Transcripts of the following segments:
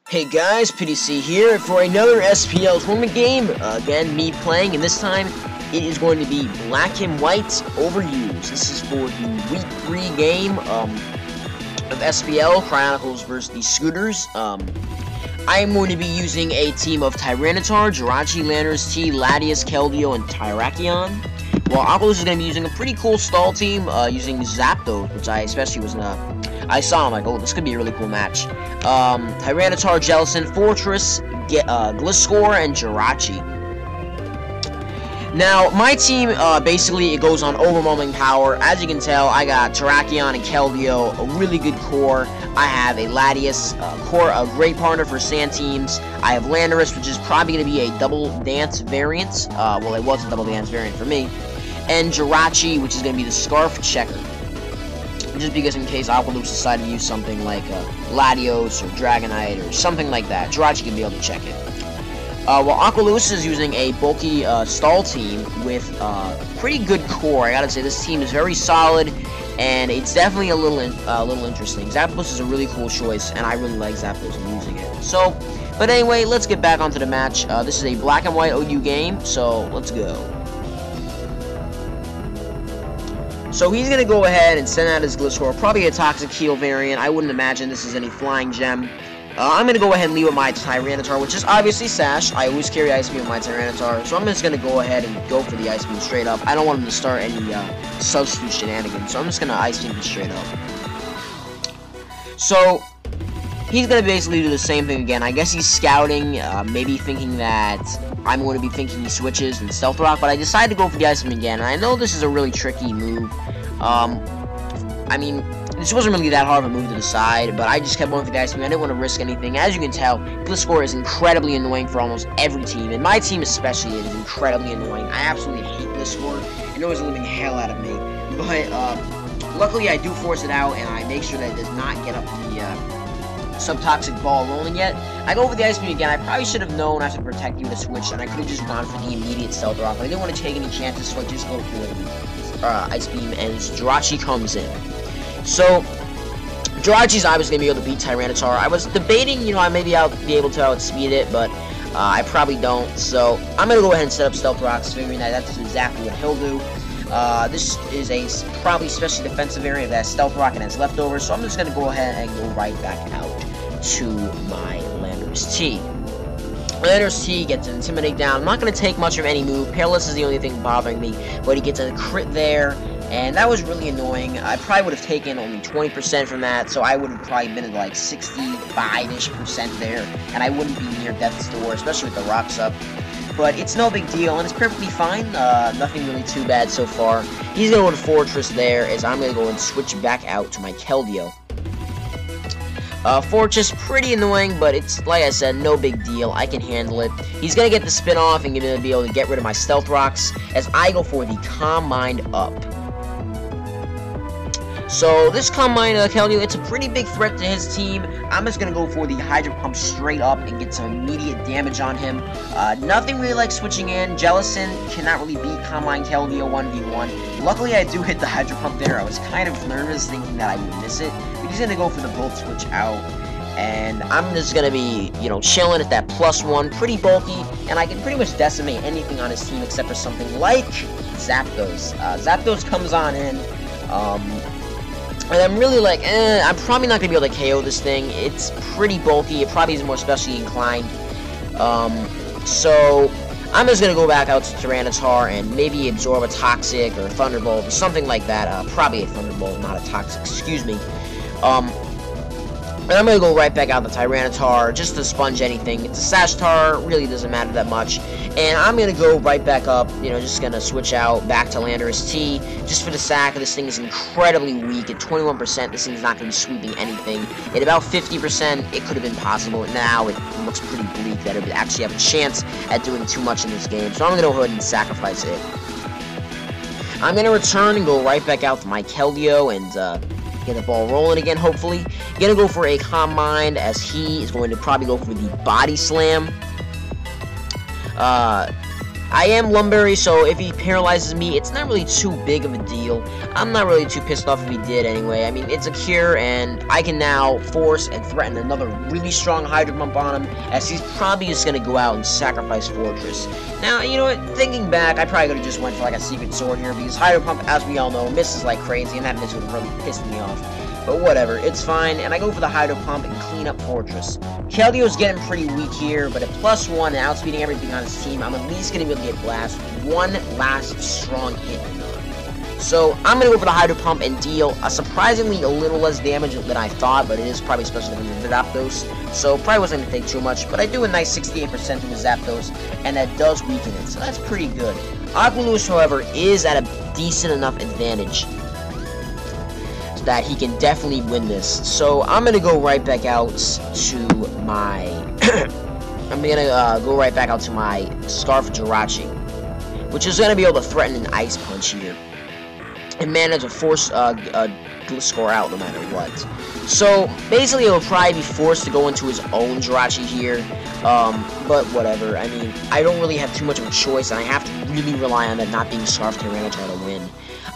Hey guys, PDC here for another SPL tournament game. Again, me playing, and this time it is going to be Black and White Overused. This is for the Week 3 game of SPL, Chronicles versus the Scooters. I am going to be using a team of Tyranitar, Jirachi, Landorus T, Latias, Keldeo, and Tyrakion. While Aqualouis is going to be using a pretty cool stall team, using Zapdos, which I especially was I saw, I'm like, oh, this could be a really cool match. Tyranitar, Jellicent, Fortress, Gliscor, and Jirachi. Now, my team, basically, it goes on overwhelming power. As you can tell, I got Tyrakion and Keldeo, a really good core. I have a Latias, a great partner for sand teams. I have Landorus, which is probably going to be a double dance variant. Well, it was a double dance variant for me. And Jirachi, which is going to be the Scarf Checker. Just because in case Aqualouis decided to use something like Latios or Dragonite or something like that, Jirachi can be able to check it. While Aqualouis is using a bulky stall team with pretty good core, I gotta say this team is very solid, and it's definitely a little interesting. Zapdos is a really cool choice, and I really like Zapdos and using it. So, but anyway, let's get back onto the match. This is a Black and White OU game, so let's go. So he's going to go ahead and send out his Gliscor, probably a Toxic Heal variant. I wouldn't imagine this is any Flying Gem. I'm going to go ahead and leave with my Tyranitar, which is obviously Sash. I always carry Ice Beam with my Tyranitar, so I'm just going to go ahead and go for the Ice Beam straight up. I don't want him to start any substitute shenanigans, so I'm just going to Ice Beam him straight up. So he's going to basically do the same thing again. I guess he's scouting, maybe thinking that I'm going to be thinking he switches and Stealth Rock, but I decided to go for the Ice Beam again, and I know this is a really tricky move. I mean, this wasn't really that hard of a move to decide, but I just kept going for the Ice Beam. I didn't want to risk anything. As you can tell, Gliscor is incredibly annoying for almost every team, and my team especially is incredibly annoying. I absolutely hate Gliscor. It annoys the living hell out of me, but luckily I do force it out, and I make sure that it does not get up to the Subtoxic Ball rolling yet. I go over the Ice Beam again. I probably should have known after Protect You to switch, and I could have just gone for the immediate Stealth Rock, but I didn't want to take any chances, so I just go for the Ice Beam, and Jirachi comes in. So, Jirachi's obviously going to be able to beat Tyranitar. I was debating, you know, I maybe I'll be able to outspeed it, but I probably don't. So, I'm going to go ahead and set up Stealth Rocks, figuring that that's exactly what he'll do. This is a probably specially defensive area that has Stealth Rock and has leftovers, so I'm just going to go ahead and go right back out to my Landorus T. Landorus T gets an Intimidate down. I'm not going to take much of any move. Peerless is the only thing bothering me, but he gets a crit there, and that was really annoying. I probably would have taken only 20% from that, so I would have probably been at like 65-ish% there, and I wouldn't be near death's door, especially with the rocks up. But it's no big deal, and it's perfectly fine. Nothing really too bad so far. He's going to go to Fortress there, as I'm going to go and switch back out to my Keldeo. Fortress, pretty annoying, but it's, like I said, no big deal. I can handle it. He's going to get the spin off and going to be able to get rid of my Stealth Rocks, as I go for the Calm Mind up. So, this Calm Mind Keldeo, it's a pretty big threat to his team. I'm just going to go for the Hydro Pump straight up and get some immediate damage on him. Nothing really like switching in. Jellicent cannot really beat Calm Mind Keldeo 1v1. Luckily, I do hit the Hydro Pump there. I was kind of nervous thinking that I would miss it. But he's going to go for the Bolt Switch out. And I'm just going to be, you know, chilling at that +1. Pretty bulky. And I can pretty much decimate anything on his team except for something like Zapdos. Zapdos comes on in. And I'm really like, I'm probably not going to be able to KO this thing. It's pretty bulky. It probably is more specially inclined. So, I'm just going to go back out to Tyranitar and maybe absorb a Toxic or a Thunderbolt or something like that. Probably a Thunderbolt, not a Toxic, excuse me. And I'm going to go right back out to Tyranitar just to sponge anything. It's a Sashtar, really doesn't matter that much. And I'm going to go right back up, you know, just going to switch out back to Landorus T. Just for the sack, this thing is incredibly weak. At 21%, this thing's not going to be sweeping anything. At about 50%, it could have been possible. Now it looks pretty bleak that it would actually have a chance at doing too much in this game. So I'm going to go ahead and sacrifice it. I'm going to return and go right back out to my Keldeo and get the ball rolling again, hopefully. Gonna go for a Calm Mind, as he is going to probably go for the Body Slam. I am Lumberry, so if he paralyzes me, it's not really too big of a deal. I'm not really too pissed off if he did anyway. I mean, it's a cure, and I can now force and threaten another really strong Hydro Pump on him, as he's probably just going to go out and sacrifice Fortress. Now, you know what, thinking back, I probably could have just went for like a Secret Sword here, because Hydro Pump, as we all know, misses like crazy, and that miss would have really pissed me off. But whatever, it's fine, and I go for the Hydro Pump and clean up Fortress. Keldio's getting pretty weak here, but at +1 and outspeeding everything on his team, I'm at least going to be able to get Blast one last strong hit. So I'm going to go for the Hydro Pump and deal surprisingly a little less damage than I thought, but it is probably especially from the Zapdos, so probably wasn't going to take too much, but I do a nice 68% from the Zapdos, and that does weaken it, so that's pretty good. Aqualouis, however, is at a decent enough advantage that he can definitely win this. So I'm gonna go right back out to my Scarf Jirachi, which is gonna be able to threaten an Ice Punch here and manage to force score out no matter what. So basically he'll probably be forced to go into his own Jirachi here, but whatever. I mean, I don't really have too much of a choice, and I have to really rely on that not being Scarf Tyranitar to win.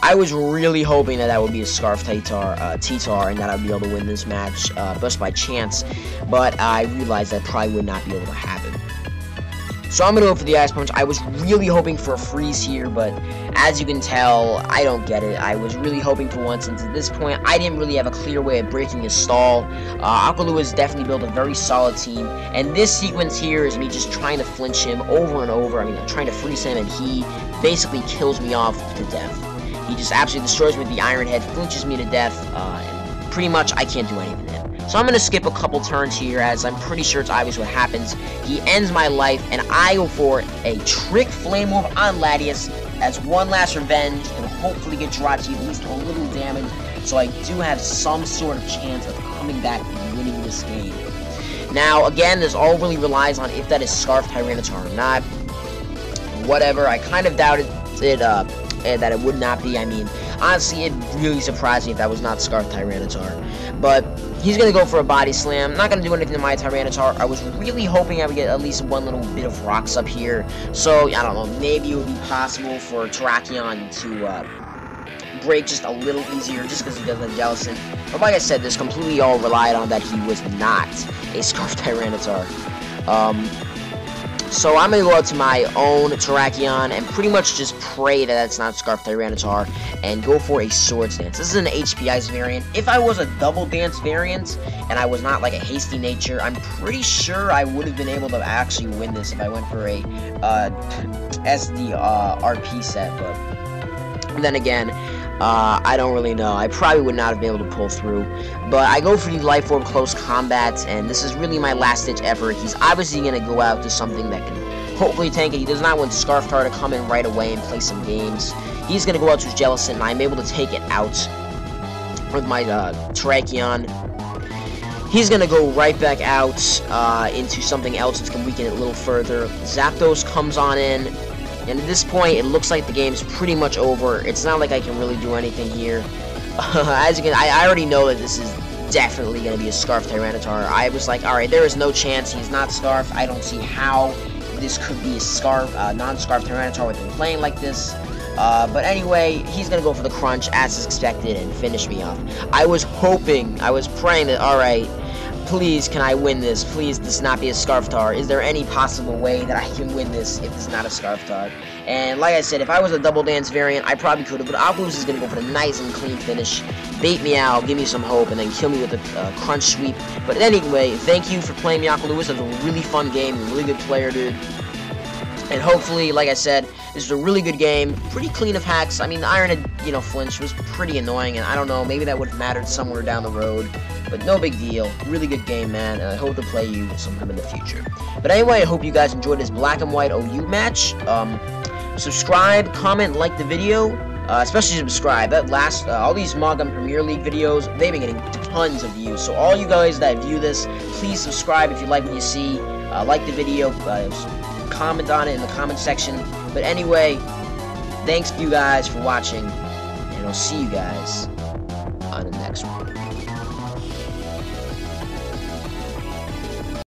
I was really hoping that would be a Scarf T-Tar, and that I would be able to win this match just by chance, but I realized that probably would not be able to happen. So I'm going to go for the Ice Punch. I was really hoping for a freeze here, but as you can tell, I don't get it. I was really hoping for one, since at this point, I didn't really have a clear way of breaking his stall. Aqualouis definitely built a very solid team, and this sequence here is me just trying to flinch him over and over. I mean, I'm trying to freeze him, and he basically kills me off to death. He just absolutely destroys me with the Iron Head, flinches me to death, and pretty much I can't do anything to him. So I'm going to skip a couple turns here, as I'm pretty sure it's obvious what happens. He ends my life, and I go for a Trick Flame Move on Latias as one last revenge, and hopefully get Jirachi at least a little damage, so I do have some sort of chance of coming back and winning this game. Now, again, this all really relies on if that is Scarf Tyranitar or not. Whatever, I kind of doubted it, that it would not be. I mean, honestly, it really surprised me if that was not Scarf Tyranitar. But he's going to go for a Body Slam. Not going to do anything to my Tyranitar. I was really hoping I would get at least one little bit of Rocks up here. So, I don't know, maybe it would be possible for Terrakion to break just a little easier just because he doesn't have Jellicent. But like I said, this completely all relied on that he was not a Scarf Tyranitar. So I'm going to go out to my own Terrakion and pretty much just pray that that's not Scarf Tyranitar and go for a Swords Dance. This is an HP Ice variant. If I was a Double Dance variant and I was not like a Hasty Nature, I'm pretty sure I would have been able to actually win this if I went for a SD RP set, but then again, I don't really know. I probably would not have been able to pull through. But I go for the Life Orb Close Combat, and this is really my last-ditch effort. He's obviously going to go out to something that can hopefully tank it. He does not want Scarftar to come in right away and play some games. He's going to go out to his Jellicent, and I'm able to take it out with my Terrakion. He's going to go right back out into something else that's going to weaken it a little further. Zapdos comes on in. And at this point, it looks like the game's pretty much over. It's not like I can really do anything here. As you can, I already know that this is definitely going to be a Scarf Tyranitar. I was like, alright, there is no chance he's not Scarf. I don't see how this could be a Scarf, non-Scarf Tyranitar with him playing like this. But anyway, he's going to go for the Crunch, as is expected, and finish me off. I was hoping, I was praying that, alright, please, can I win this? Please, this not be a Scarftar. Is there any possible way that I can win this if it's not a Scarftar? And like I said, if I was a Double Dance variant, I probably could have, but Aqualouis is going to go for the nice and clean finish, bait me out, give me some hope, and then kill me with a Crunch Sweep. But anyway, thank you for playing me, Aqualouis. It was a really fun game, a really good player, dude. And hopefully, like I said, this is a really good game, pretty clean of hacks. I mean, the Iron Head, flinch was pretty annoying, and I don't know, maybe that would have mattered somewhere down the road. But no big deal. Really good game, man, and I hope to play you sometime in the future. But anyway, I hope you guys enjoyed this Black and White OU match. Subscribe, comment, like the video. Especially subscribe. That last, all these Smogon Premier League videos, they've been getting tons of views. So all you guys that view this, please subscribe if you like what you see. Like the video, comment on it in the comment section. But anyway, thanks to you guys for watching, and I'll see you guys on the next one.